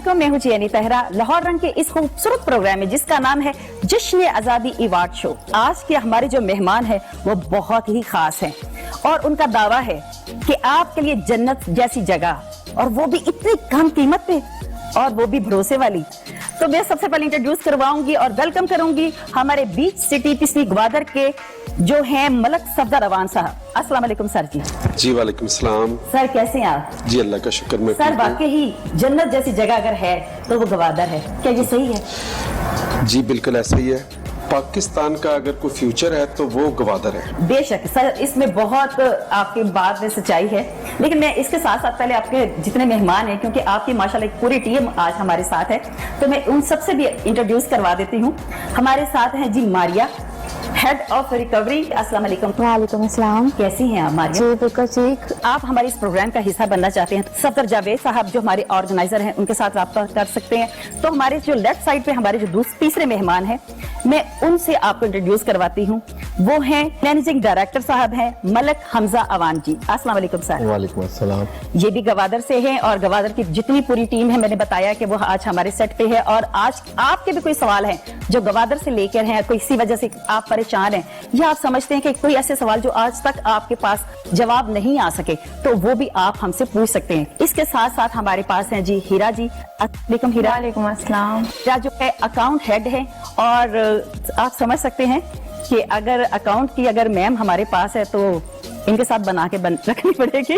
वालेकुम, मैं हूँ जियानी तहरा। लाहौर रंग के इस खूबसूरत प्रोग्राम में जिसका नाम है जश्न आज़ादी अवार्ड शो। आज के हमारे जो मेहमान हैं वो बहुत ही खास हैं और उनका दावा है कि आपके लिए जन्नत जैसी जगह, और वो भी इतनी कम कीमत पे, और वो भी भरोसे वाली। तो मैं सबसे पहले इंट्रोड्यूस करवाऊंगी और वेलकम करूंगी हमारे बीच सिटी पिछली ग्वादर के जो हैं मलक सफदर अवान साहब। अस्सलाम वालेकुम सर जी। जी वालेकुम सलाम। सर कैसे हैं आप? जी अल्लाह का शुक्र। मैं सर वाकई ही जन्नत जैसी जगह अगर है तो वो गवादर है, क्या ये सही है? जी बिल्कुल ऐसा ही है। पाकिस्तान का अगर कोई फ्यूचर है तो वो गवादर है। बेशक सर, इसमें बहुत आपकी बात में सच्चाई है, लेकिन मैं इसके साथ साथ पहले आपके जितने मेहमान हैं, क्योंकि आपकी माशाल्लाह एक पूरी टीम आज हमारे साथ है, तो मैं उन सबसे भी इंट्रोड्यूस करवा देती हूँ। हमारे साथ हैं जी मारिया, हेड ऑफ रिकवरी। अस्सलाम वालेकुम। वालेकुम अस्सलाम। कैसी हैं आप मारिया? जी बिल्कुल ठीक। आप हमारे इस प्रोग्राम का हिस्सा बनना चाहते हैं, सफदर जावेद साहब जो हमारे ऑर्गेनाइजर हैं उनके साथ राब्ता कर सकते हैं। तो हमारे जो लेफ्ट साइड पे हमारे जो तीसरे मेहमान हैं, मैं उनसे आपको इंट्रोड्यूस करवाती हूँ। वो हैं मैनेजिंग डायरेक्टर साहब हैं मलक हमजा अवान जी। अस्सलाम वालेकुम सर। वालेकुम अस्सलाम। ये भी गवादर से हैं और गवादर की जितनी पूरी टीम है, मैंने बताया कि वो आज हमारे सेट पे है। और आज आपके भी कोई सवाल हैं जो गवादर से लेकर हैं, कोई इसी वजह से आप परेशान हैं या आप समझते हैं कि कोई ऐसे सवाल जो आज तक आपके पास जवाब नहीं आ सके, तो वो भी आप हमसे पूछ सकते हैं। इसके साथ साथ हमारे पास हैं जी हीरा जी। अस्सलाम हीरा। वालेकुम अस्सलाम। हीरा जो है अकाउंट हेड है, और आप समझ सकते हैं कि अगर अकाउंट की अगर मैम हमारे पास है तो इनके साथ बना के रखनी पड़ेगी।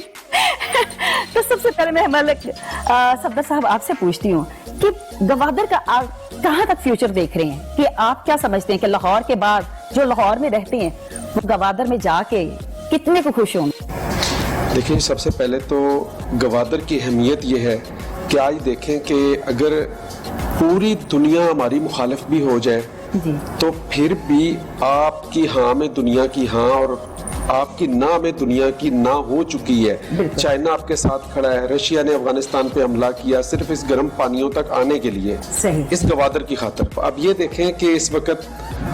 तो सबसे पहले मैं मलक सफदर साहब आपसे पूछती हूँ कि गवादर का आप कहाँ तक फ्यूचर देख रहे हैं, कि आप क्या समझते हैं कि लाहौर के बाद जो लाहौर में रहते हैं वो गवादर में जाके कितने को खुश होंगे? देखिए, सबसे पहले तो गवादर की अहमियत ये है कि आज देखें कि अगर पूरी दुनिया हमारी मुखालिफ भी हो जाए जी, तो फिर भी आपकी हाँ में दुनिया की हाँ और आपकी ना में दुनिया की ना हो चुकी है। चाइना आपके साथ खड़ा है, रशिया ने अफगानिस्तान पे हमला किया सिर्फ इस गर्म पानियों तक आने के लिए, सही, इस गवादर की खातिर। अब ये देखें कि इस वक्त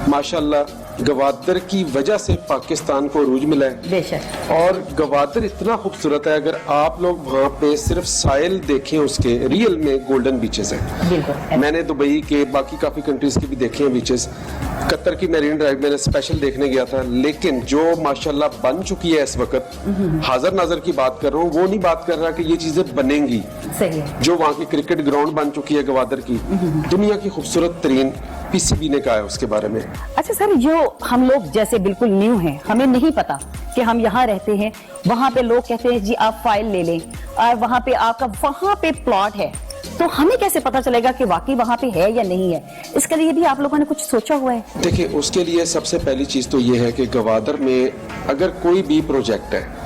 माशाल्लाह गवादर की वजह से पाकिस्तान को अरूज मिला है। बेशक। और गवादर इतना खूबसूरत है, अगर आप लोग वहाँ पे सिर्फ साइल देखें उसके, रियल में गोल्डन बीचेस हैं। बिल्कुल। मैंने दुबई के बाकी काफी कंट्रीज के भी देखे हैं बीचेस। कतर की मैरीन ड्राइव मैंने स्पेशल देखने गया था, लेकिन जो माशाल्लाह बन चुकी है इस वक्त, हाजिर नाजर की बात कर रहा हूँ, वो नहीं बात कर रहा कि ये चीजें बनेंगी। सही है। जो वहाँ की क्रिकेट ग्राउंड बन चुकी है गवादर की, दुनिया की खूबसूरत तरीन, पीसीबी ने कहा है उसके बारे में। अच्छा सर, जो हम लोग जैसे बिल्कुल न्यू हैं, हमें नहीं पता कि हम यहाँ रहते हैं, वहाँ पे लोग कहते हैं जी आप फाइल ले लें और वहाँ पे आपका वहाँ पे प्लॉट है, तो हमें कैसे पता चलेगा कि वाकई वहाँ पे है या नहीं है? इसके लिए भी आप लोगों ने कुछ सोचा हुआ है? देखिए, उसके लिए सबसे पहली चीज तो ये है कि गवादर में अगर कोई भी प्रोजेक्ट है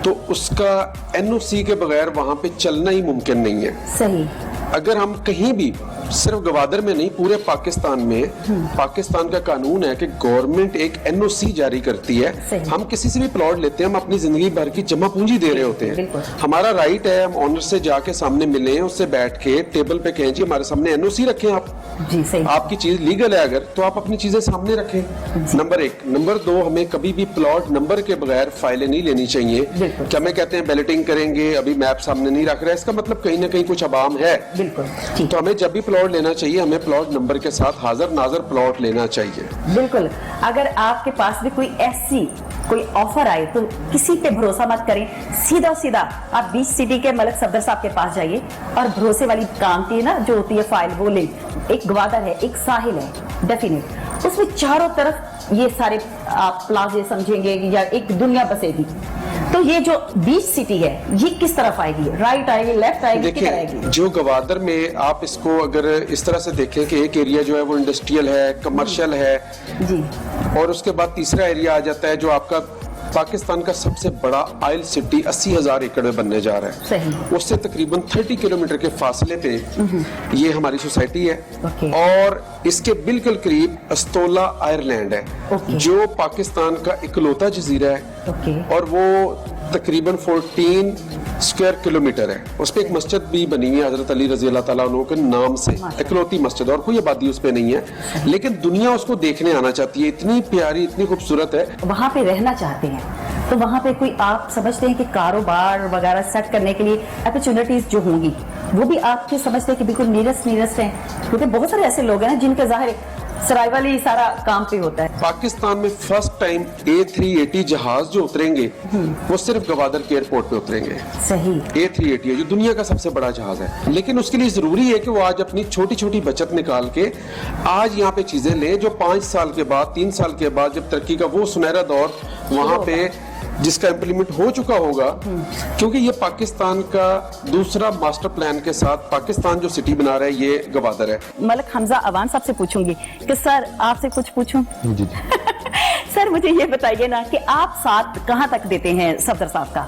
तो उसका एनओसी के बगैर वहाँ पे चलना ही मुमकिन नहीं है। सही। अगर हम कहीं भी, सिर्फ गवादर में नहीं, पूरे पाकिस्तान में, पाकिस्तान का कानून है कि गवर्नमेंट एक एनओसी जारी करती है। हम किसी से भी प्लॉट लेते हैं, हम अपनी जिंदगी भर की जमा पूंजी दे रहे होते हैं। हमारा राइट है, हम ऑनर से जाके सामने मिलें, उससे बैठ के टेबल पे कहें जी हमारे सामने एनओसी रखें आप जी। सही। आपकी चीज लीगल है अगर, तो आप अपनी चीजें सामने रखें। नंबर एक। नंबर दो, हमें कभी भी प्लॉट नंबर के बगैर फाइलें नहीं लेनी चाहिए। क्या हमें कहते हैं बैलेटिंग करेंगे, अभी मैप सामने नहीं रख रहा है, इसका मतलब कहीं ना कहीं कुछ अवाम है। बिल्कुल। तो हमें जब भी प्लॉट लेना चाहिए, हमें प्लॉट नंबर के साथ हाजिर नाजर प्लॉट लेना चाहिए। बिल्कुल। अगर आपके पास भी कोई ऐसी कोई ऑफर आए तो किसी पे भरोसा मत करें, सीधा सीधा आप बीच सिटी के मलक सफदर साहब के पास जाइए और भरोसे वाली काम की ना जो होती है फाइल वो ले। एक गवादर है, एक साहिल है डेफिनेट, उसमें चारों तरफ ये सारे आप प्लाजे समझेंगे या एक दुनिया बसेगी। तो ये जो बीच सिटी है ये किस तरफ आएगी? राइट आएगी, लेफ्ट आएगी, किधर आएगी? जो गवादर में आप इसको अगर इस तरह से देखें कि एक एरिया जो है वो इंडस्ट्रियल है, कमर्शियल है जी, और उसके बाद तीसरा एरिया आ जाता है जो आपका पाकिस्तान का सबसे बड़ा ऑयल सिटी 80,000 एकड़ में बनने जा रहा है। सही। उससे तकरीबन 30 किलोमीटर के फासले पे ये हमारी सोसाइटी है। और इसके बिल्कुल करीब अस्तोला आयरलैंड है जो पाकिस्तान का इकलौता जजीरा है और वो तकरीबन 14 स्क्वायर किलोमीटर है। उस पे एक मस्जिद भी बनी हुई है हजरत अली रजी अल्लाह ताला अन्हु के नाम से, इकलौती मस्जिद, और कोई आबादी उस पे नहीं है, लेकिन दुनिया उसको देखने आना चाहती है। इतनी प्यारी, इतनी खूबसूरत है, वहाँ पे रहना चाहते हैं। तो वहाँ पे कोई आप समझते हैं कि कारोबार वगैरह सेट करने के लिए अपॉर्चुनिटीज जो होंगी वो भी आपके समझते हैं कि बिल्कुल नीरस हैं, क्योंकि बहुत सारे ऐसे लोग हैं ना जिनके ज़ाहिर सराय वाली सारा काम पे होता है। पाकिस्तान में फर्स्ट टाइम A380 जहाज जो उतरेंगे वो सिर्फ गवादर के एयरपोर्ट पे उतरेंगे। सही। A380 है जो दुनिया का सबसे बड़ा जहाज है, लेकिन उसके लिए जरूरी है कि वो आज अपनी छोटी छोटी बचत निकाल के आज यहाँ पे चीजें ले, जो 5 साल के बाद 3 साल के बाद जब तरक्की का वो सुनहरा दौर वहां पे जिसका इम्प्लीमेंट हो चुका होगा, क्योंकि ये पाकिस्तान का दूसरा मास्टर प्लान के साथ पाकिस्तान जो सिटी बना रहा है ये गवादर है। मलिक हमजा अवान साहब से पूछूंगी कि सर आपसे कुछ पूछूं? जी सर मुझे ये बताइए ना कि आप साथ कहाँ तक देते हैं सफदर साहब का?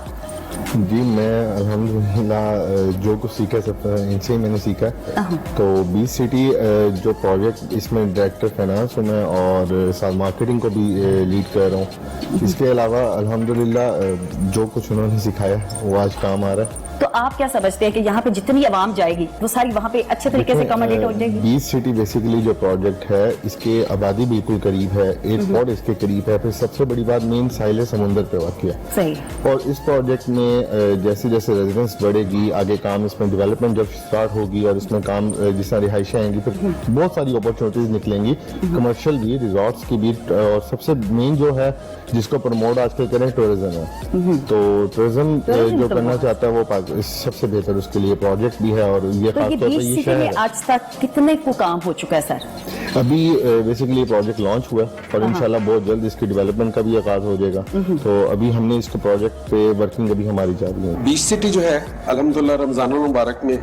जी, मैं अल्हम्दुलिल्लाह जो कुछ सीखा सब इनसे ही मैंने सीखा। तो 20 सिटी जो प्रोजेक्ट, इसमें डायरेक्टर फाइनेंस हूँ मैं और साथ मार्केटिंग को भी लीड कर रहा हूँ। इसके अलावा अल्हम्दुलिल्लाह जो कुछ उन्होंने सिखाया वो आज काम आ रहा है। तो आप क्या समझते हैं कि यहाँ पे जितनी आवाम जाएगी वो सारी वहाँ पे अच्छे तरीके से अकोमोडेट हो जाएगी? 20 सिटी बेसिकली जो प्रोजेक्ट है इसके आबादी बिल्कुल करीब है, एयरपोर्ट इसके करीब है, फिर सबसे बड़ी बात मेन साहिल समुंदर पे वाक़ है। सही। और इस प्रोजेक्ट में जैसे जैसे रेजिडेंस बढ़ेगी, आगे काम इसमें डेवलपमेंट जब स्टार्ट होगी और इसमें काम जिस तरह रिहाइशें आएंगी, फिर बहुत सारी अपॉर्चुनिटीज निकलेंगी, कमर्शियल भी, रिजॉर्ट्स की भी, और सबसे मेन जो है जिसको प्रमोट आजकल करें टूरिज्म है। तो टूरिज्म जो करना चाहता है वो सबसे बेहतर उसके लिए प्रोजेक्ट भी है। और ये तो ये खासतौर 20 पर ये सिटी शहर में है। आज तक कितने को काम हो चुका है सर? अभी बेसिकली प्रोजेक्ट लॉन्च हुआ है और इंशाल्लाह बहुत जल्द इसकी डेवलपमेंट का भी आगाज हो जाएगा। तो अभी हमने इसके प्रोजेक्ट पे वर्किंग अभी हमारी जारी है। 20 सिटी जो है अल्हम्दुलिल्लाह रमजानुल मुबारक में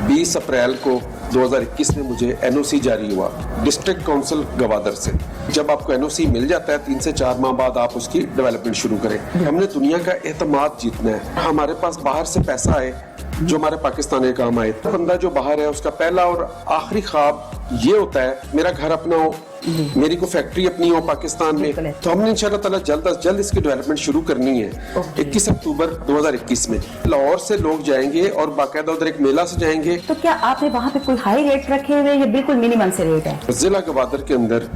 20 अप्रैल को 2021 में मुझे NOC जारी हुआ डिस्ट्रिक्ट काउंसिल गवादर से। जब आपको NOC मिल जाता है 3 से 4 माह बाद आप उसकी डेवलपमेंट शुरू करें। हमने दुनिया का एतमाद जीतना है। हमारे पास बाहर से पैसा आए जो हमारे पाकिस्तान के काम आए। बंदा जो बाहर है उसका पहला और आखिरी ख्वाब ये होता है मेरा घर अपना हो, मेरी को फैक्ट्री अपनी हो पाकिस्तान में। तो हमने इंशाअल्लाह ताला जल्द अज जल्द इसकी डेवलपमेंट शुरू करनी है। 21 अक्टूबर 2021 में लाहौर से लोग जाएंगे और बाकायदा उधर एक मेला से जाएंगे। तो क्या आपने वहाँ पे कोई हाई रेट रखे हुए या बिल्कुल मिनिमम से रेट है? जिला गवादर के अंदर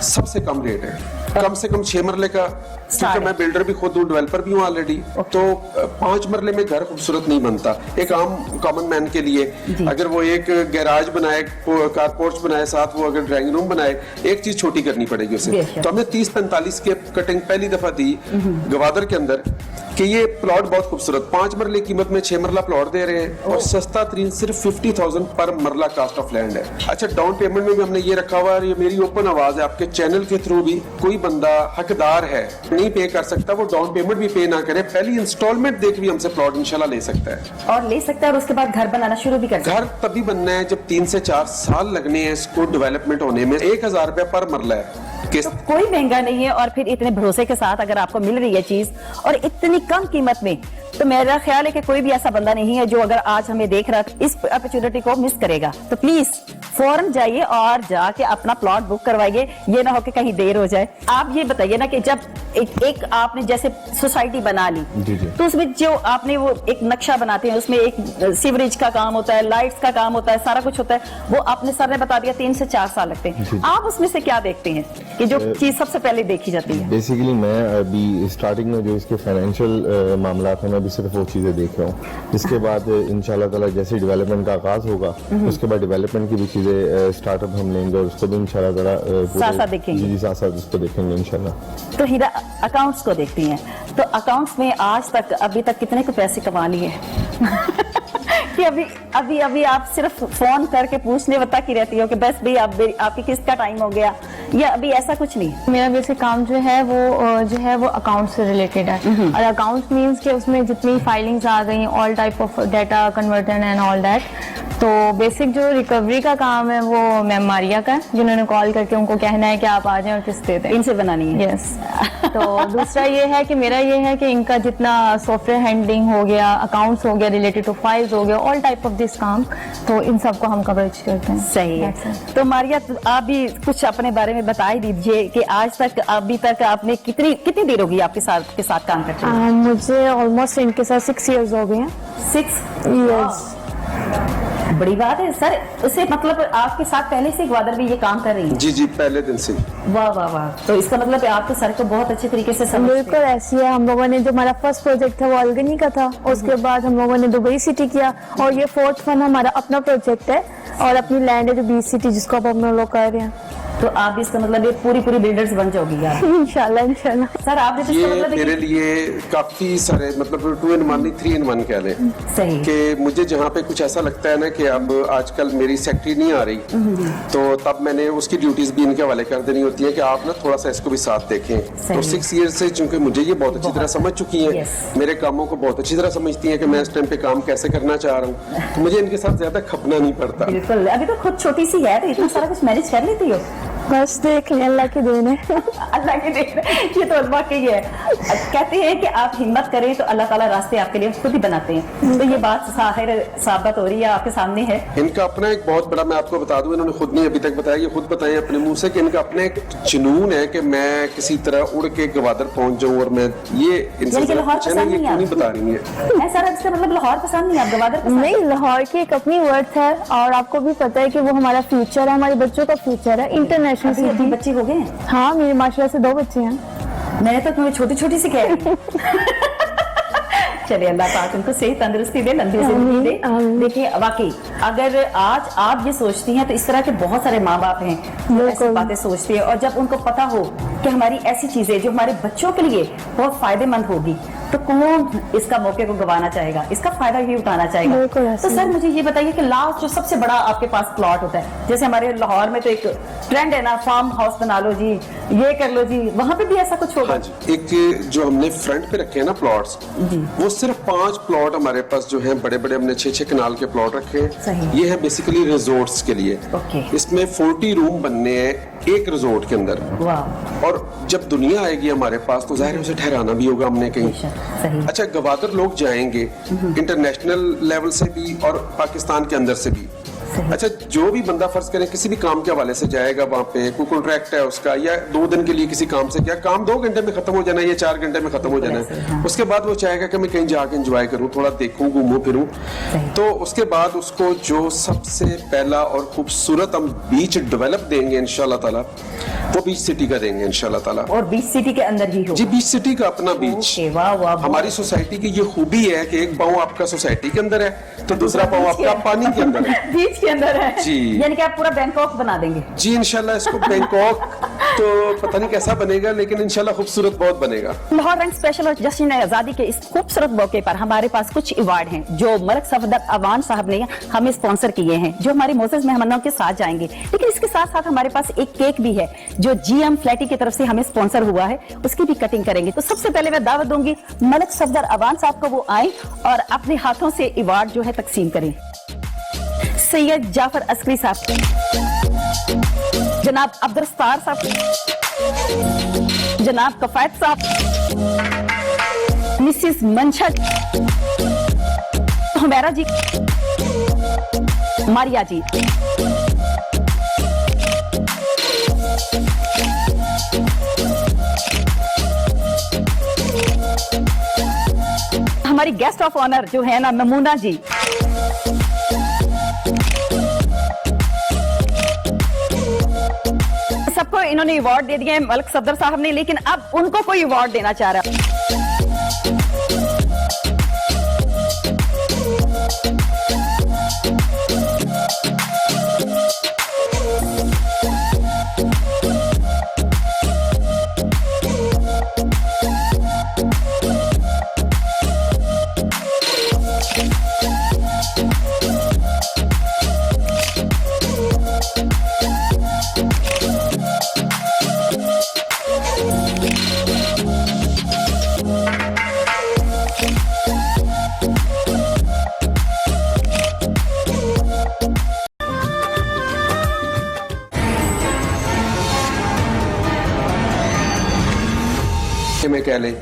सबसे कम रेट है, कम से कम 6 मरले का, क्योंकि मैं बिल्डर भी खुद हूँ, डेवलपर भी हूँ ऑलरेडी। तो 5 मरले में घर खूबसूरत नहीं बनता। एक आम कॉमन मैन के लिए अगर वो एक गैराज बनाए, कार पोर्च बनाए, साथ वो अगर ड्राइंग रूम बनाए, एक चीज छोटी करनी पड़ेगी उसे। तो हमने 30-45 के कटिंग पहली दफा दी गवादर के अंदर कि ये प्लॉट बहुत खूबसूरत 5 मरले कीमत में 6 मरला प्लॉट दे रहे हैं और सस्ता तरीन सिर्फ 50,000 पर मरला कास्ट ऑफ लैंड है। अच्छा, डाउन पेमेंट में भी हमने ये रखा हुआ है, ये मेरी ओपन आवाज है आपके चैनल के थ्रू भी, कोई बंदा हकदार है नहीं पे कर सकता, वो डाउन पेमेंट भी पे ना करे, पहली इंस्टॉलमेंट देख भी हमसे प्लॉट इंशाल्लाह ले सकता है। और ले सकता है और उसके बाद घर बनाना शुरू भी कर सकता है। घर तभी बनना है जब 3 से 4 साल लगने हैं इसको डेवलपमेंट होने में। 1,000 रुपया पर मरला है। तो कोई महंगा नहीं है और फिर इतने भरोसे के साथ अगर आपको मिल रही है चीज और इतनी कम कीमत में, तो मेरा ख्याल है कि कोई भी ऐसा बंदा नहीं है जो अगर आज हमें देख रहा है इस अपॉर्चुनिटी को मिस करेगा। तो प्लीज फौरन जाइए और जाके अपना प्लॉट बुक करवाइए, ये ना हो कि कहीं देर हो जाए। आप ये बताइए ना कि जब एक आपने जैसे सोसाइटी बना ली, तो उसमें जो आपने वो एक नक्शा बनाते हैं, उसमें एक सीवरेज का काम होता है, लाइट्स का काम होता है, सारा कुछ होता है, वो आपने सर ने बता दिया 3 से 4 साल लगते हैं। आप उसमें से क्या देखते हैं कि जो चीज सबसे पहले देखी जाती है? बेसिकली मैं अभी स्टार्टिंग में जो इसके फाइनेंशियल मामला है, मैं अभी सिर्फ वो चीजें देख रहा हूँ। इसके बाद इंशाल्लाह ताला जैसे डेवलपमेंट का आगाज होगा उसके बाद डेवलपमेंट की भी चीजें स्टार्टअप हम लेंगे और उसको भी इंशाल्लाह ताला साथ देखेंगे। जी साथ साथ उसको देखेंगे इंशाल्लाह। तो हीरा अकाउंट्स को देखती हैं, तो अकाउंट्स में आज तक अभी तक कितने को पैसे कमा लिए कि अभी आप सिर्फ फोन करके पूछने बता की रहती हो कि बस भाई आपकी किस्त का टाइम हो गया, या अभी ऐसा कुछ नहीं? मेरा बेसिक काम जो है वो अकाउंट से रिलेटेड है। और अकाउंट्स मींस कि उसमें जितनी फाइलिंग्स आ गई, all type of data conversion and all that. तो बेसिक जो रिकवरी का काम है वो मैम मारिया का है, जिन्होंने कॉल करके उनको कहना है कि आप आ जाएं और किस्त दे दें, इनसे बनानी है। यस। तो दूसरा ये है कि मेरा ये है कि इनका जितना सॉफ्टवेयर हैंडलिंग हो गया, अकाउंट्स हो गया, रिलेटेड टू फाइल्स हो गया, ऑल टाइप ऑफ दिस काम, तो इन सबको हम कवरेज करते हैं। सही है। तो मारिया आप भी कुछ अपने बारे में बता ही दीजिए कि आज तक अभी तक आपने कितनी देर होगी आपके साथ काम करते हैं? मुझे ऑलमोस्ट इनके साथ 6 इयर्स हो गए हैं। 6 years। बड़ी बात है सर, उसे मतलब आपके साथ पहले से ग्वादर भी ये काम कर रही है? जी जी, पहले दिन से। वाह वाह वाह, तो इसका मतलब आप तो सर को बहुत अच्छे तरीके से समझते हैं। बिल्कुल ऐसी है। हम लोगों ने जो हमारा फर्स्ट प्रोजेक्ट था वो अल्गनी का था, उसके बाद हम लोगों ने दुबई सिटी किया, और ये 4th वन हमारा अपना प्रोजेक्ट है और अपनी लैंड है जो 20 सिटी जिसको अब हम लोग कर रहे हैं। तो आप इसका मतलब ये पूरी बिल्डर्स बन जाओगी यार। इंशाल्लाह इंशाल्लाह। सर आपने तो इसका ये मतलब है मेरे लिए काफी सारे मतलब 2 in 1 नहीं 3 in 1 कह लें सही कि मुझे जहाँ पे कुछ ऐसा लगता है ना कि अब आजकल मेरी सेक्रेटरी नहीं आ रही, तो तब मैंने उसकी ड्यूटीज भी इनके हवाले कर देनी होती है कि आप ना थोड़ा सा इसको भी साथ देखें। तो 6 years से चूंकि मुझे ये बहुत अच्छी तरह समझ चुकी हैं, Yes. मेरे कामों को बहुत अच्छी तरह समझती हैं कि मैं इस टाइम पे काम कैसे करना चाह रहा हूँ, तो मुझे इनके साथ ज्यादा खपना नहीं पड़ता। बिल्कुल, अभी तो खुद छोटी सी है तो इतना सारा कुछ मैनेज कर लेती हो। बस देख लें, अल्लाह की देन है। अल्लाह की देन है, ये तो अल्लाह की है। कहते हैं कि आप हिम्मत करें तो अल्लाह ताला रास्ते आपके लिए खुद ही बनाते हैं, तो ये बात साहिर साबित हो रही है, आपके सामने है। इनका अपना एक बहुत बड़ा, मैं आपको बता दूं, इन्होंने खुद नहीं अभी तक बताया, ये खुद बताएं अपने मुंह से कि इनका अपना एक जुनून है कि मैं किसी तरह उड़ के ग्वादर पहुंच जाऊं, और मैं ये इनसे यानी कि लाहौर पूछे ना, पसंद ये नहीं क्यों नहीं आपको? बता रही है। ऐसा इसका मतलब लाहौर पसंद नहीं, आप ग्वादर पसंद? नहीं, लाहौर की एक अपनी वर्थ है और आपको भी पता है कि वो हमारा फ्यूचर है, हमारे बच्चों का फ्यूचर है। इंटरनेशनल अभी सिटी। बच्चे हो गए हैं? हाँ, मेरे माशाल्लाह से 2 बच्चे हैं। मैंने तो तुम्हें छोटी छोटी सी कह रही हूँ। चलिए अल्लाह पाक उनको सही तंदुरुस्ती दे, लंबी जिंदगी दे। आमीन। देखिए वाकई अगर आज आप ये सोचती हैं तो इस तरह के बहुत सारे माँ बाप हैं जो ऐसी बिल्कुल। बातें सोचती है, और जब उनको पता हो कि हमारी ऐसी चीजें जो हमारे बच्चों के लिए बहुत फायदेमंद होगी, तो कौन इसका मौके को गंवाना चाहेगा, इसका फायदा ही उठाना चाहेगा। बिल्कुल ऐसे तो सर मुझे ये बताइए कि लास्ट जो सबसे बड़ा आपके पास प्लॉट होता है, जैसे हमारे लाहौर में तो एक ट्रेंड है ना, फार्म हाउस बना लो जी, ये कर लो जी, वहां पे भी ऐसा कुछ होगा? हाँ जी, एक जो हमने फ्रंट पे रखे हैं ना प्लॉट्स, वो सिर्फ 5 प्लॉट हमारे पास जो हैं बड़े बड़े, हमने 6-6 कनाल के प्लॉट रखे हैं। सही। ये है बेसिकली रिजोर्ट्स के लिए। ओके। इसमें 40 रूम बनने हैं एक रिजोर्ट के अंदर, वाह, और जब दुनिया आएगी हमारे पास तो जाहिर है उसे ठहराना भी होगा हमने कहीं। सही। अच्छा, ग्वादर लोग जाएंगे इंटरनेशनल लेवल से भी और पाकिस्तान के अंदर से भी। सही। अच्छा, जो भी बंदा फर्ज करें किसी भी काम के हवाले से जाएगा, वहाँ पे कोई कॉन्ट्रैक्ट है उसका, या 2 दिन के लिए किसी काम से गया, काम 2 घंटे में खत्म हो जाना है या 4 घंटे में खत्म हो जाना बिल्कुल ऐसे, है। हाँ। उसके बाद वो चाहेगा कि मैं कहीं जाके एंजॉय करूँ, थोड़ा देखूं, घूमूं फिरूं। सही। तो उसके बाद उसको जो सबसे पहला और खूबसूरत हम बीच डेवलप देंगे इंशाल्लाह ताला, वो बीच सिटी का देंगे इंशाल्लाह ताला। और बीच सिटी के अंदर ही हो? जी, बीच सिटी का अपना बीच। ओके, वाह वाह। हमारी सोसाइटी की ये खूबी है कि एक पाँव आपका सोसाइटी के अंदर है तो दूसरा पाँव आपका पानी के अंदर है। बीच के अंदर है जी। यानी कि आप पूरा बैंकॉक बना देंगे? जी इंशाल्लाह, इसको बैंकॉक तो पता नहीं कैसा बनेगा, लेकिन इंशाल्लाह खूबसूरत बहुत बनेगा। लाहौर रंग स्पेशल और जश्न आजादी के इस खूबसूरत मौके पर हमारे पास कुछ अवार्ड हैं जो मलिक सफदर अवान साहब ने हमें स्पॉन्सर किए हैं, जो हमारे मोअज़्ज़ज़ मेहमानों के साथ जाएंगे। लेकिन इसके साथ साथ हमारे पास एक केक भी है जो GM फ्लैटी की तरफ से हमें स्पॉन्सर हुआ है, उसकी भी कटिंग करेंगे। तो सबसे पहले मैं दावत दूंगी मलिक सफदर अवान साहब को, वो आए और अपने हाथों से अवार्ड जो है तकसीम करें। सैयद जाफर अस्करी साहब, जनाब अब्दुलस्तार साहब, जनाब कफायत साहब, मिसिस मंशा, हुमैरा जी, मारिया जी। हमारी गेस्ट ऑफ ऑनर जो है ना ममूना जी, सबको इन्होंने अवार्ड दे दिए मलिक सफदर साहब ने, लेकिन अब उनको कोई अवार्ड देना चाह रहा है। में कह लें,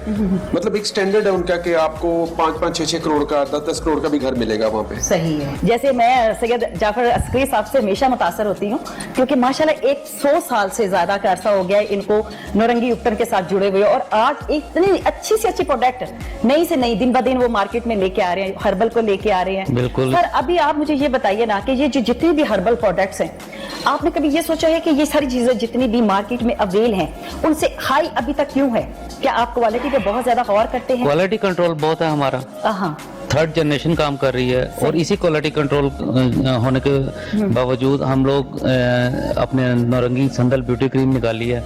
मतलब एक स्टैंडर्ड है उनका कि आपको 5-5, 6-6 करोड़ का, 10-10 करोड़ का भी घर मिलेगा वहाँ पे। सही है। जैसे मैं सैयद जाफर अस्करी साहब से हमेशा मुतासर होती हूँ, क्योंकि माशाल्लाह 100 साल से ज्यादा का अरसा हो गया है इनको नौरंगी उपटन के साथ जुड़े हुए, और आज इतनी अच्छी से अच्छी प्रोडक्ट नई से नई दिन ब दिन वो मार्केट में लेके आ रहे हैं, हर्बल को लेके आ रहे हैं। बिल्कुल। सर अभी आप मुझे ये बताइए ना कि ये जो जितनी भी हर्बल प्रोडक्ट्स हैं, आपने कभी ये सोचा है कि ये सारी चीजें जितनी भी मार्केट में अवेल हैं उनसे हाई अभी तक क्यों है? क्या आप क्वालिटी पे बहुत ज्यादा गौर करते हैं? क्वालिटी कंट्रोल बहुत है हमारा, हाँ, थर्ड जनरेशन काम कर रही है, और इसी क्वालिटी कंट्रोल होने के बावजूद हम लोग अपने नौरंगी संदल ब्यूटी क्रीम निकाली है,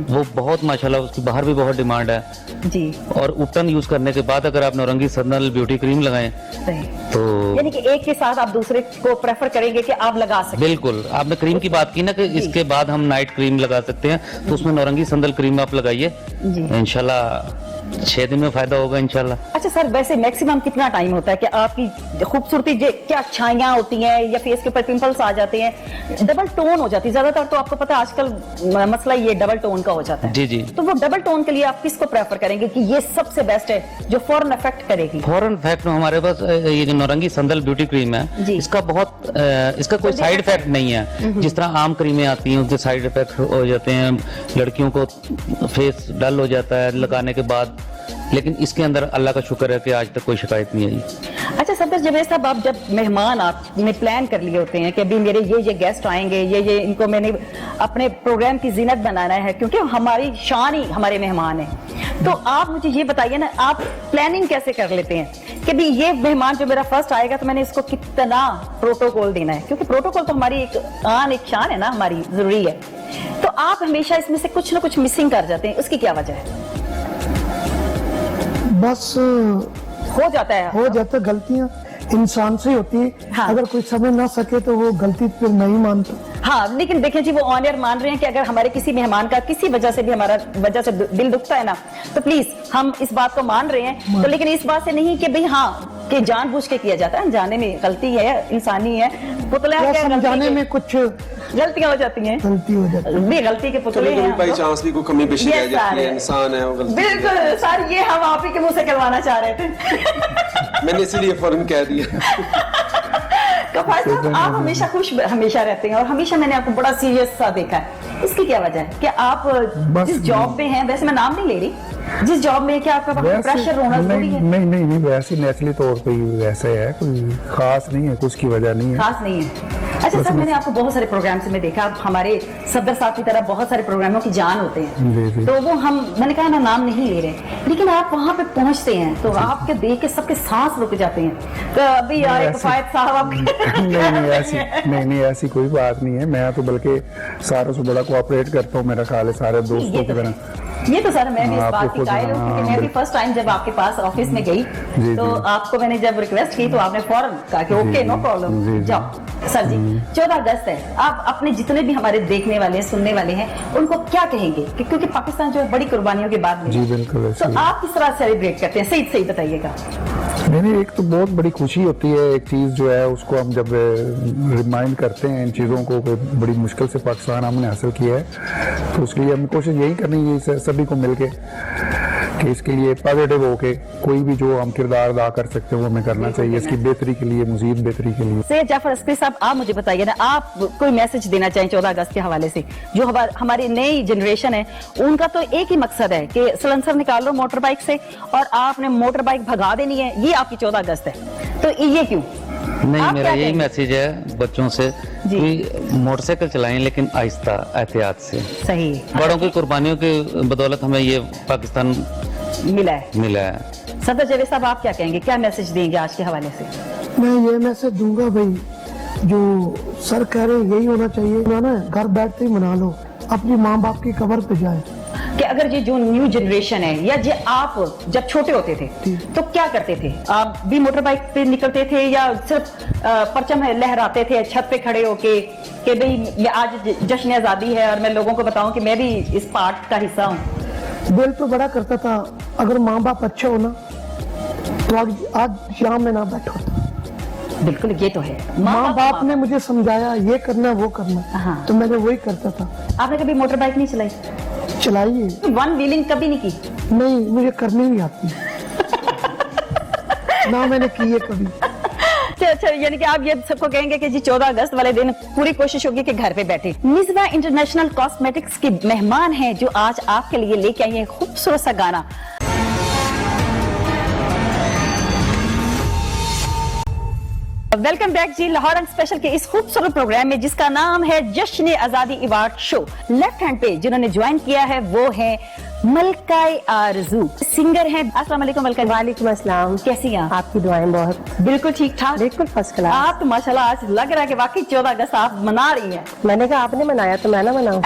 वो बहुत माशाल्लाह उसकी बाहर भी बहुत डिमांड है जी, और उपटन यूज करने के बाद अगर आप नौरंगी संदल ब्यूटी क्रीम लगाएं सही। तो यानी कि एक के साथ आप दूसरे को प्रेफर करेंगे कि आप लगा सकते हैं। बिल्कुल। आपने क्रीम की बात की ना कि इसके बाद हम नाइट क्रीम लगा सकते हैं, तो उसमें नौरंगी संदल क्रीम आप लगाइए, जी। इंशाल्लाह 6 दिन में फायदा होगा इंशाल्लाह। अच्छा सर, वैसे मैक्सिमम कितना टाइम होता है कि आपकी खूबसूरती क्या छाइयां होती हैं या फेस के ऊपर पिंपल्स आ जाते हैं, डबल टोन हो जाती है? ज्यादातर तो आपको पता है आजकल मसला ये डबल टोन का हो जाता है। जी जी। तो वो डबल टोन के लिए आप किसको प्रेफर करेंगे कि ये सबसे बेस्ट है जो फौरन इफेक्ट करेगी? फॉरन इफेक्ट हमारे पास ये जो नौरंगी संदल ब्यूटी क्रीम है, जी। इसका बहुत इसका कोई साइड इफेक्ट नहीं है। जिस तरह आम क्रीमें आती हैं उसके साइड इफेक्ट हो जाते हैं, लड़कियों को फेस डल हो जाता है लगाने के बाद, लेकिन इसके अंदर अल्लाह का शुक्र है कि आज तक कोई शिकायत नहीं आई। अच्छा सफदर जवेद साहब, आप जब मेहमान आपने प्लान कर लिए होते हैं कि अभी मेरे ये गेस्ट आएंगे, ये इनको मैंने अपने प्रोग्राम की जीनत बनाना है क्योंकि हमारी शान ही हमारे मेहमान हैं, तो आप मुझे ये बताइए ना, आप प्लानिंग कैसे कर लेते हैं कि भी ये मेहमान जो मेरा फर्स्ट आएगा तो मैंने इसको कितना प्रोटोकॉल देना है? क्योंकि प्रोटोकॉल तो हमारी एक शान है ना, हमारी जरूरी है। तो आप हमेशा इसमें से कुछ ना कुछ मिसिंग कर जाते हैं, उसकी क्या वजह है? बस हो जाता है गलतियां इंसान से होती है। हाँ। अगर कोई समझ ना सके तो वो गलती फिर नहीं मानता। हाँ, लेकिन देखें जी, वो ऑन एयर मान रहे हैं कि अगर हमारे किसी मेहमान का किसी वजह से भी हमारा वजह से दिल दुखता है ना, तो प्लीज हम इस बात को मान रहे हैं, तो लेकिन इस बात से नहीं कि भाई हाँ कि जानबूझ के किया जाता है, जाने में गलती है, इंसानी है, पुतला या क्या समझाने में कुछ गलतियां हो जाती हैं, गलती के पुतले हैं। बाई चांस भी कोई कमी पेशी रह जाती है, इंसान है वो, गलती। बिल्कुल सर, ये हम आप ही के मुंह से करवाना चाह रहे थे। मैंने इसीलिए फौरन कह दिया। कफायत साहब, आप हमेशा खुश हमेशा रहते हैं और हमेशा मैंने आपको बड़ा सीरियस सा देखा है, इसकी क्या वजह है? कि आप जिस जॉब में हैं, वैसे मैं नाम नहीं ले रही, जिस जॉब में क्या आपका प्रेशर होना जरूरी है? नहीं वैसे नेचुरली तौर पे ही वैसे है, कोई खास नहीं है, कुछ की वजह नहीं है, खास नहीं है। अच्छा सर, मैंने आपको बहुत सारे प्रोग्राम से मैं देखा, आप हमारे सफदर साहब की तरह बहुत सारे प्रोग्रामों की जान होते हैं, तो वो मैंने कहा ना नाम नहीं ले रहे, लेकिन आप वहाँ पे पहुँचते हैं तो आपके देख के सबके सांस रुक जाते हैं। तो अभी यार कफायत साहब आप नहीं ऐसी कोई बात नहीं है, मैं तो बल्कि सारों से बड़ा कोऑपरेट करता हूँ, मेरा ख्याल है सारे दोस्तों की तरह। ये तो सर मैं भी इस आपको बात की कायल हूँ, क्योंकि मैं भी फर्स्ट टाइम जब आपके पास ऑफिस में गई तो आपको मैंने जब रिक्वेस्ट की तो आपने फौरन कहा कि ओके नो प्रॉब्लम, जाओ। सर जी 14 अगस्त है, आप अपने जितने भी हमारे देखने वाले हैं, सुनने वाले हैं, उनको क्या कहेंगे? क्योंकि पाकिस्तान जो है बड़ी कुर्बानियों के बाद में, जी बिल्कुल, तो आप किस तरह सेलिब्रेट करते हैं? सही बताइएगा। नहीं एक तो बहुत बड़ी खुशी होती है, एक चीज जो है उसको हम जब रिमाइंड करते हैं इन चीज़ों को, बड़ी मुश्किल से पाकिस्तान हमने हासिल किया है, तो उसके लिए हमें कोशिश यही करनी है सभी को मिलके कि इसके लिए पॉजिटिव होके कोई भी जो हम किरदार अदा कर सकते हैं वो हमें करना चाहिए, इसकी बेहतरी के लिए, मजीद बेहतरी के लिए। सैयद जाफर अस्करी साहब, आप मुझे बताइए ना, आप कोई मैसेज देना चाहें 14 अगस्त के हवाले से? जो हमारी नई जनरेशन है उनका तो एक ही मकसद है कि सलेंसर निकाल लो मोटर बाइक से और आपने मोटर बाइक भगा देनी है, ये आपकी 14 अगस्त है, तो ये क्यों? नहीं, मेरा यही मैसेज है बच्चों से कि मोटरसाइकिल चलाएं लेकिन आहिस्ता, एहतियात से। सही। बड़ों की कुर्बानियों की बदौलत हमें ये पाकिस्तान मिला है। सफदर जवेद साहब, आप क्या कहेंगे, क्या मैसेज देंगे आज के हवाले से? मैं ये मैसेज दूंगा भाई, जो सर कह रहे हैं यही होना चाहिए ना, घर बैठते ही मना लो, अपनी माँ बाप की कब्र पे जाए। कि अगर ये जो न्यू जनरेशन है या जो आप जब छोटे होते थे तो क्या करते थे? आप भी मोटर बाइक पे निकलते थे या सिर्फ परचम लहराते थे छत पे खड़े होके कि भाई आज जश्न आजादी है और मैं लोगों को बताऊं कि मैं भी इस पार्ट का हिस्सा हूं? दिल तो बड़ा करता था, अगर माँ बाप अच्छे हो ना तो आज शाम में ना बैठो। बिल्कुल, ये तो है। माँ बाप ने मुझे समझाया ये करना वो करना, हाँ। तो मैंने वही करता था। आपने कभी मोटर बाइक नहीं चलाई? चलाइए। वन व्हीलिंग कभी नहीं की? नहीं, मुझे करनी नहीं आती ना मैंने की है कभी। अच्छा, यानी कि आप ये सबको कहेंगे कि जी 14 अगस्त वाले दिन पूरी कोशिश होगी कि घर पे बैठे। मिसबा इंटरनेशनल कॉस्मेटिक्स के मेहमान हैं जो आज आपके लिए लेके आई हैं खूबसूरत सा गाना। वेलकम बैक जी लाहौर रंग स्पेशल के इस खूबसूरत प्रोग्राम में जिसका नाम है जश्न आजादी अवार्ड शो। लेफ्ट हैंड पे जिन्होंने ज्वाइन किया है वो है मलकाए आरजू, सिंगर हैं। अस्सलाम वालेकुम मलका। वालेकुम अस्सलाम। कैसी हैं आप? आपकी दुआएं बहुत बिल्कुल ठीक ठाक, बिल्कुल फर्स्ट क्लास। आप तो माशाल्लाह आज लग रहा है कि वाकई 14 अगस्त आप मना रही हैं। मैंने कहा आपने मनाया तो मैं ना मनाऊं।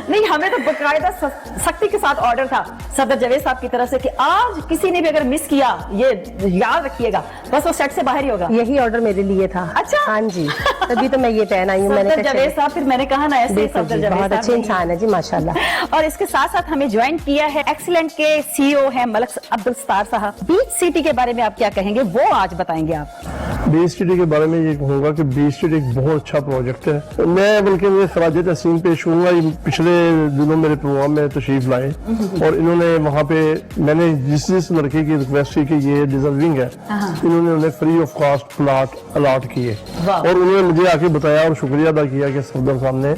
नहीं, हमें तो बकायदा सख्ती के साथ ऑर्डर था सदर जावेद साहब की तरफ से कि आज किसी ने भी अगर मिस किया ये याद रखिएगा बस वो सेट से बाहर ही होगा। यही ऑर्डर मेरे लिए था। अच्छा। हाँ जी, तभी तो मैं ये पहन आई हूँ। मैंने सदर जावेद साहब, फिर मैंने कहा ना ऐसे बिल्कुल सदर जी, जावेद बहुत साहब अच्छे नहीं। इंसान है जी माशाल्लाह। और इसके साथ साथ हमें ज्वाइन किया है एक्सीलेंट के सीईओ हैं मलक अब्दुल सत्तार साहब। बीच सिटी के बारे में आप क्या कहेंगे वो आज बताएंगे आप। बी स्टडी के बारे में ये कहूँगा कि बी स्टडी एक बहुत अच्छा प्रोजेक्ट है। मैं बल्कि मुझे खराज तहसीन पेश हूँगा। पिछले दिनों मेरे प्रोग्राम में तशरीफ लाए और इन्होंने वहाँ पे मैंने जिस लड़के की रिक्वेस्ट की कि ये डिजर्विंग है, इन्होंने उन्हें free of cost plot allot किए और उन्होंने मुझे आके बताया और शुक्रिया अदा किया कि सफदर साहब ने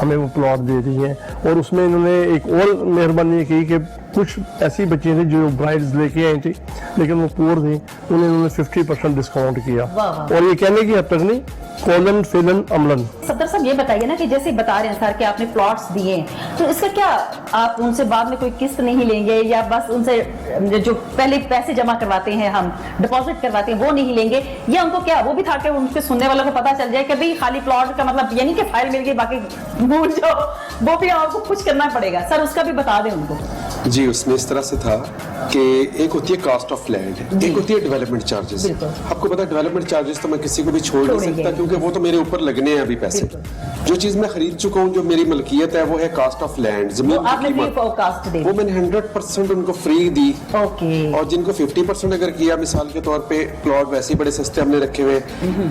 हमें वो प्लॉट दे दी है। और उसमें इन्होंने एक और मेहरबानी की कि कुछ ऐसी बच्चियां थी जो ब्राइड्स लेके आई थी लेकिन वो पुअर थी, उन्हें उन्होंने 50% डिस्काउंट किया। और ये कहने की हद तक नहीं, कॉलन फिलन अमलन। सदर साहब ये बताइए ना कि जैसे बता रहे हैं सर कि आपने प्लॉट्स दिए तो इसका क्या आप उनसे बाद में कोई किस्त नहीं लेंगे या बस उनसे जो पहले पैसे जमा करवाते हैं हम डिपॉजिट करवाते हैं वो नहीं लेंगे, या उनको क्या वो भी था कि उनके सुनने वालों को पता चल जाए कि भाई खाली प्लॉट का मतलब यानी कि फाइल मिल गई बाकी भूल जाओ, वो भी आपको कुछ करना पड़ेगा? सर उसका भी बता दें उनको। जी, उसमें इस तरह से था कि एक होती है कास्ट ऑफ लैंड, एक होती है डेवलपमेंट चार्जेस। आपको पता है डेवलपमेंट चार्जेस तो मैं किसी को भी छोड़ नहीं सकता क्योंकि वो तो मेरे ऊपर लगने हैं अभी पैसे। जो चीज मैं खरीद चुका हूँ, जो मेरी मलकियत है, वो है कास्ट ऑफ लैंड, जमीन की कीमत। वो मैंने 100% उनको फ्री दी। और जिनको 50% अगर किया, मिसाल के तौर पे प्लॉट वैसे ही बड़े सस्ते हमने रखे हुए,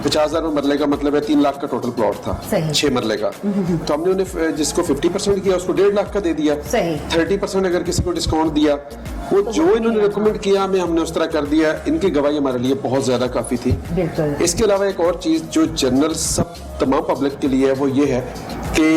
50,000 मरले का मतलब है 3 लाख का टोटल प्लॉट था, 6 मरले का। तो हमने उन्हें जिसको 50% किया उसको 1.5 लाख का दे दिया। 30% अगर किसी को डिस्काउंट दिया, वो जो इन्होंने रिकमेंड किया हमें हमने उस तरह कर दिया। इनकी गवाही हमारे लिए बहुत ज्यादा काफी थी। इसके अलावा एक और चीज जो जनरल सब तमाम पब्लिक के लिए है वो ये है कि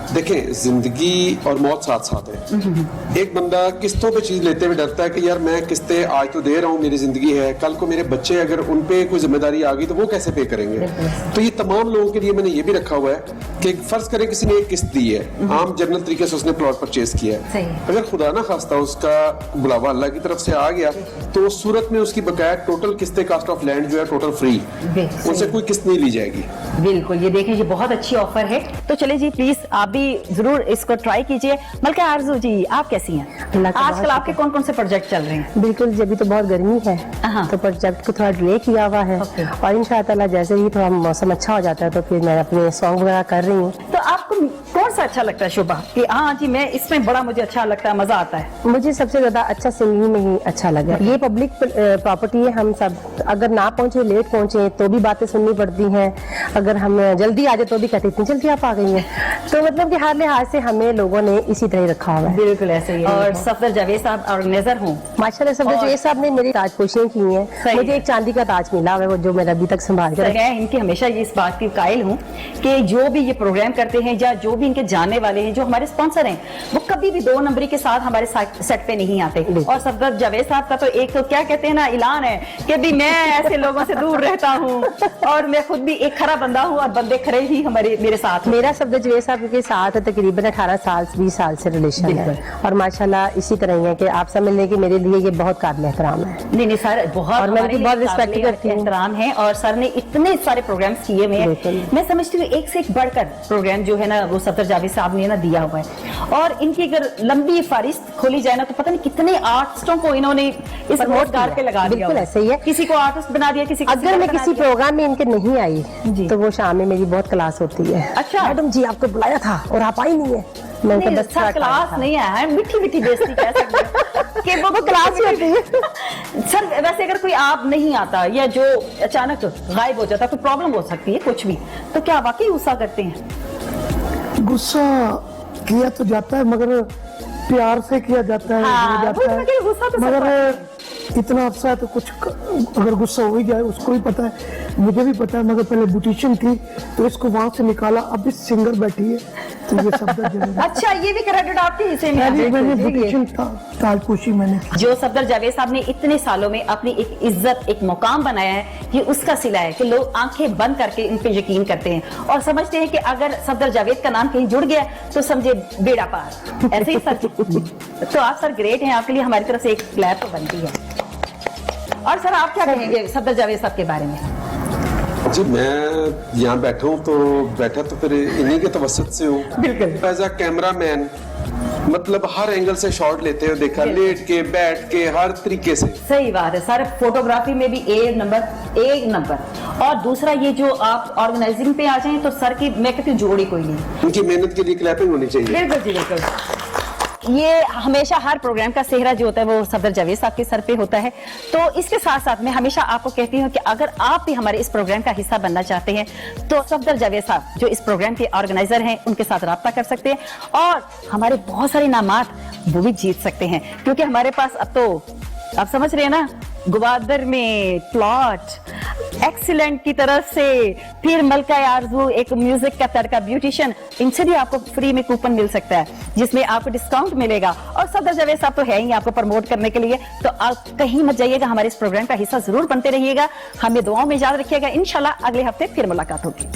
देखें, जिंदगी और मौत साथ साथ है। एक बंदा किस्तों पे चीज लेते हुए डरता है कि यार मैं किस्तें आज तो दे रहा हूँ, मेरी जिंदगी है, कल को मेरे बच्चे अगर उन पे कोई जिम्मेदारी आ गई तो वो कैसे पे करेंगे। तो ये तमाम लोगों के लिए मैंने ये भी रखा हुआ है कि फर्ज करें किसी ने एक किस्त दी है, आम जनरल तरीके से उसने प्लॉट परचेज किया है, अगर खुदा ना खास्ता उसका बुलावा अल्लाह की तरफ से आ गया तो उस सूरत में उसकी बकाया टोटल किस्तें कास्ट ऑफ लैंड जो है टोटल फ्री, उनसे कोई किस्त नहीं ली जाएगी। बिल्कुल, ये देखें ये बहुत अच्छी ऑफर है। तो चले जी प्लीज आप भी जरूर इसको ट्राई कीजिए। मलका आरजू जी आप कैसी हैं? आजकल आपके कौन कौन से प्रोजेक्ट चल रहे हैं? बिल्कुल, जब तो बहुत गर्मी है तो प्रोजेक्ट को थोड़ा डिले किया हुआ है और इंशाअल्लाह जैसे ही थोड़ा मौसम अच्छा हो जाता है तो फिर मैं अपने सॉन्ग वगैरह कर रही हूँ। तो आपको कौन सा अच्छा लगता है शोभा कि हाँ जी मैं इसमें बड़ा मुझे अच्छा लगता है, मजा आता है? मुझे सबसे ज्यादा अच्छा सिंगिंग में ही अच्छा लगा। ये पब्लिक प्रॉपर्टी है, हम सब अगर ना पहुंचे, लेट पहुंचे तो भी बातें सुननी पड़ती हैं, अगर हम जल्दी आ जाए तो भी कहते इतनी जल्दी आप आ गई हैं। तो मतलब कि हर लिहाज से हमें लोगों ने इसी तरह रखा हुआ है। बिल्कुल ऐसे ही। और सफदर जावेद साहब ऑर्गेनाइजर हूँ माशाल्लाह। सफदर जावेद साहब ने मेरी ताजपोशियां की हैं, मुझे एक चांदी का ताज मिला है वो जो मेरा अभी तक संभाल कर। मैं इनकी हमेशा इस बात की कायल हूँ कि जो भी ये प्रोग्राम करते हैं या जो भी इनके जानने वाले हैं, जो हमारे स्पॉन्सर हैं, वो कभी भी 2 नंबरी के साथ हमारे सेट पे नहीं आते। और सफदर जावेद साहब का तो एक तो क्या कहते हैं ना ऐलान है कि भी मैं ऐसे लोगों से दूर रहता हूँ और मैं खुद भी एक खरा बंदा हूँ और बंदे खरे ही हमारे मेरे साथ। मेरा सफदर जावेद साहब के साथ तकरीबन 18 साल 20 साल से रिलेशन है और माशाल्लाह इसी तरह ही है कि आपसे मिलने की मेरे लिए ये बहुत काबिल एहतराम है। नहीं सर बहुत, और मैं उनकी बहुत रिस्पेक्ट करती हूँ, एहतराम है। और सर ने इतने सारे प्रोग्राम्स किए हुए हैं, मैं समझती हूँ एक से एक बढ़कर प्रोग्राम जो है ना वो सफदर जावेद साहब ने ना दिया हुआ है। और इनकी अगर लंबी फहरिस्त खोली जाए ना तो पता नहीं कितने आर्टिस्टों को इन्होंने इस रोजगार पे लगा दिया। बिल्कुल ऐसे ही है, किसी को आर्टिस्ट बना दिया, किसी को अगर मैं किसी प्रोग्राम में इनके नहीं आई तो वो शाम में मेरी बहुत क्लास होती है। अच्छा मैडम जी आपको बुलाया था और आप आई नहीं है। नहीं, अच्छा क्लास नहीं है, मीठी मीठी बेइज्जती कह सकते कि वो क्लास ही होती है। सर वैसे अगर कोई आप नहीं आता या जो अचानक गायब हो जाता, कोई प्रॉब्लम हो सकती है कुछ भी, तो क्या वाकई गुस्सा करते हैं? गुस्सा किया तो जाता है मगर प्यार से किया जाता है, हाँ, हो वो जाता तो कि गुस्सा तो है, सब मगर इतना अरसा है तो कुछ अगर गुस्सा हो ही जाए उसको भी पता है, मुझे भी पता है, मगर पहले ब्यूटिशियन थी तो इसको वहां से निकाला, अब इस सिंगर बैठी है तो ये सफदर जावेद। अच्छा, ये भी क्रेडिट आपके हिस्से में पहले मैंने है। ब्यूटिशियन ताजपोशी मैंने की। जो सफदर जावेद साहब ने इतने सालों में अपनी एक इज्जत, एक मुकाम बनाया है, ये उसका सिला है कि लोग आंखें बंद करके इन पे यकीन करते हैं और समझते हैं कि अगर सफदर जावेद का नाम कहीं जुड़ गया तो समझे बेड़ा पार। ऐसे ही सर तो आप सर ग्रेट हैं, आपके लिए हमारी तरफ से एक क्लैप तो बनती है। और सर आप क्या कहेंगे सफदर जावेद साहब के बारे में? जी मैं यहाँ बैठा हूँ तो बैठा तो फिर इन्हीं के तवसत से हूँ। बिल्कुल। एज अ कैमरामैन मतलब हर एंगल से शॉट लेते हो, देखा लेट के बैठ के हर तरीके से। सही बात है सर, फोटोग्राफी में भी एक नंबर। और दूसरा ये जो आप ऑर्गेनाइजिंग पे आ जाएं तो सर की मैं कहती हूँ जोड़ी कोई नहीं। उनकी मेहनत के लिए क्लैपिंग होनी चाहिए। बिल्कुल जी बिल्कुल। ये हमेशा हर प्रोग्राम का सेहरा जो होता है वो सफदर जावेद साहब के सर पे होता है। तो इसके साथ साथ मैं हमेशा आपको कहती हूँ कि अगर आप भी हमारे इस प्रोग्राम का हिस्सा बनना चाहते हैं तो सफदर जावेद साहब जो इस प्रोग्राम के ऑर्गेनाइजर हैं उनके साथ राब्ता कर सकते हैं और हमारे बहुत सारे इनामात वो भी जीत सकते हैं, क्योंकि हमारे पास अब तो आप समझ रहे हैं ना, ग्वादर में प्लॉट एक्सीलेंट की तरफ से, फिर मलका आरज़ू एक म्यूजिक का तड़का ब्यूटिशियन, इनसे भी आपको फ्री में कूपन मिल सकता है जिसमें आपको डिस्काउंट मिलेगा। और सफदर जावेद साहब तो है ही आपको प्रमोट करने के लिए, तो आप कहीं मत जाइएगा, हमारे इस प्रोग्राम का हिस्सा जरूर बनते रहिएगा। हमें दुआओं में याद रखिएगा। इंशाल्लाह अगले हफ्ते फिर मुलाकात होगी।